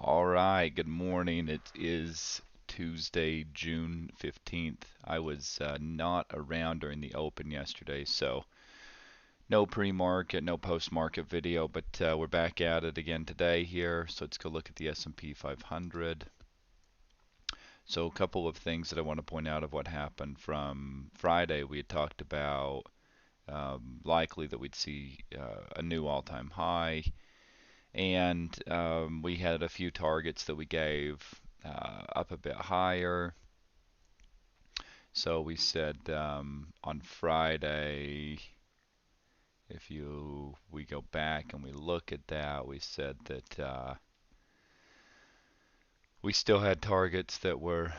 All right, good morning. It is Tuesday, June 15th. I was not around during the open yesterday, so no pre-market, no post-market video, but we're back at it again today here. So let's go look at the S&P 500. So a couple of things that I want to point out of what happened from Friday. We had talked about likely that we'd see a new all-time high. And we had a few targets that we gave up a bit higher. So we said on Friday, if we go back and we look at that, we said that we still had targets that were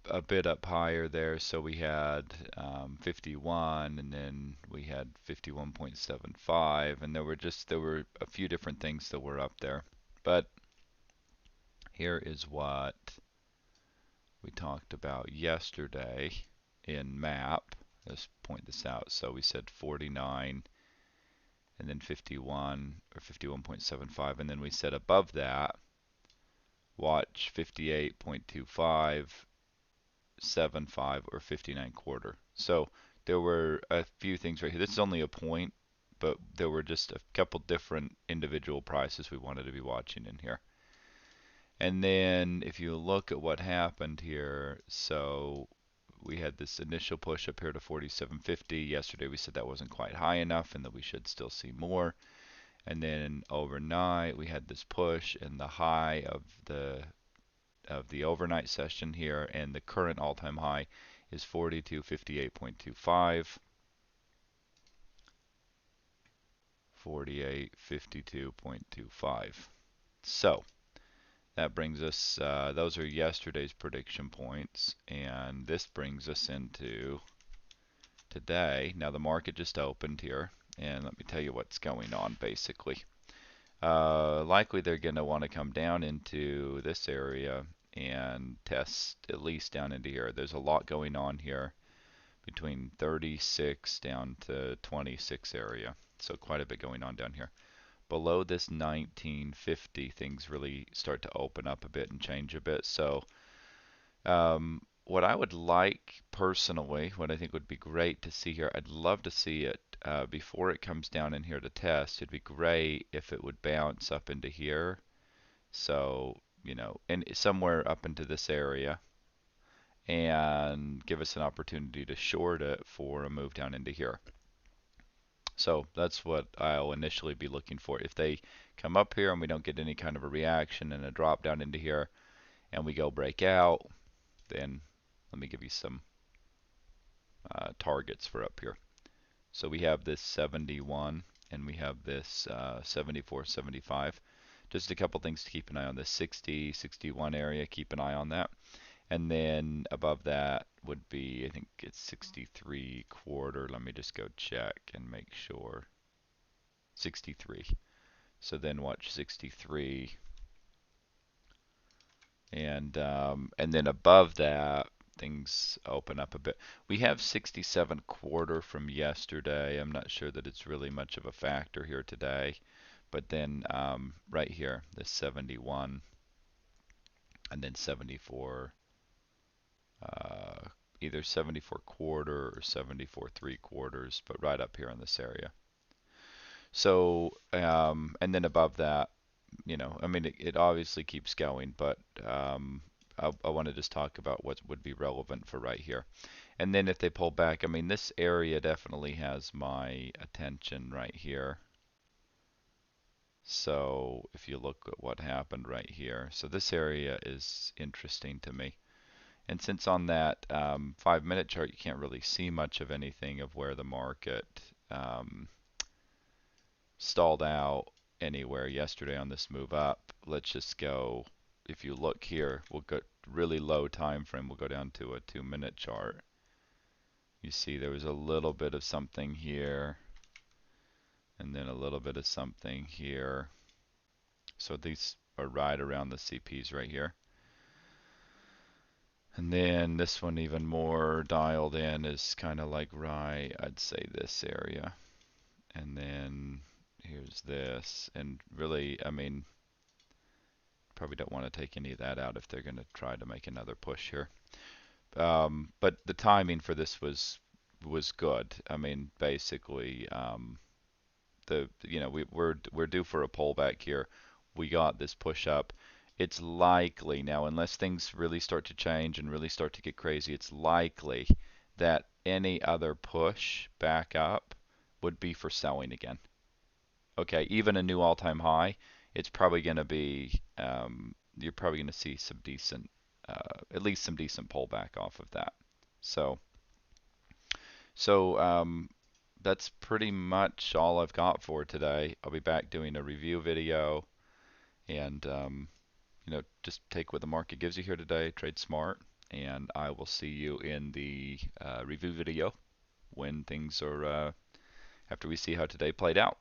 a bit up higher there. So we had 51, and then we had 51.75, and there were a few different things that were up there. But here is what we talked about yesterday in MAP. Let's point this out. So we said 49 and then 51 or 51.75, and then we said above that, watch 58.25, 75, or 59 quarter. So there were a few things right here. This is only a point, but there were just a couple different individual prices we wanted to be watching in here. And then if you look at what happened here, so we had this initial push up here to 47.50. Yesterday we said that wasn't quite high enough and that we should still see more. And then overnight we had this push and the high of the overnight session here, and the current all-time high is 4258.25. 4852.25. So that brings us, those are yesterday's prediction points, and this brings us into today. Now the market just opened here, and let me tell you what's going on basically. Likely they're going to want to come down into this area and test at least down into here. There's a lot going on here between 36 down to 26 area, so quite a bit going on down here. Below this 1950, things really start to open up a bit and change a bit. So what I would like personally, what I think would be great to see here, I'd love to see it before it comes down in here to test. It'd be great if it would bounce up into here. So, and somewhere up into this area, and give us an opportunity to short it for a move down into here. So that's what I'll initially be looking for. If they come up here and we don't get any kind of a reaction and a drop down into here and we go break out, then let me give you some targets for up here. So we have this 71 and we have this 74, 75. Just a couple things to keep an eye on. This 60, 61 area, keep an eye on that. And then above that would be, I think it's 63 quarter. Let me just go check and make sure. 63. So then watch 63, and then above that things open up a bit. We have 67 quarter from yesterday. I'm not sure that it's really much of a factor here today, but then right here, this 71, and then 74, either 74 quarter or 74 three quarters, but right up here in this area. So and then above that, I mean, it obviously keeps going, but I want to just talk about what would be relevant for right here. And then if they pull back, I mean, this area definitely has my attention right here. So if you look at what happened right here, so this area is interesting to me. And since on that 5-minute chart you can't really see much of anything of where the market um, stalled out anywhere yesterday on this move up, let's just go, if you look here, we'll go really low time frame, we'll go down to a 2-minute chart. You see there was a little bit of something here and then a little bit of something here. So these are right around the CPs right here. And then this one even more dialed in is kind of like right, I'd say this area. And then here's this, and really, I mean, Probably don't want to take any of that out if they're going to try to make another push here. But the timing for this was good. I mean, basically, we're due for a pullback here. We got this push up. It's likely now, unless things really start to change and really start to get crazy, it's likely that any other push back up would be for selling again. Okay, even a new all-time high, it's probably going to be, you're probably going to see some decent, at least some decent pullback off of that. So, so that's pretty much all I've got for today. I'll be back doing a review video and, just take what the market gives you here today, trade smart, and I will see you in the review video when things are, after we see how today played out.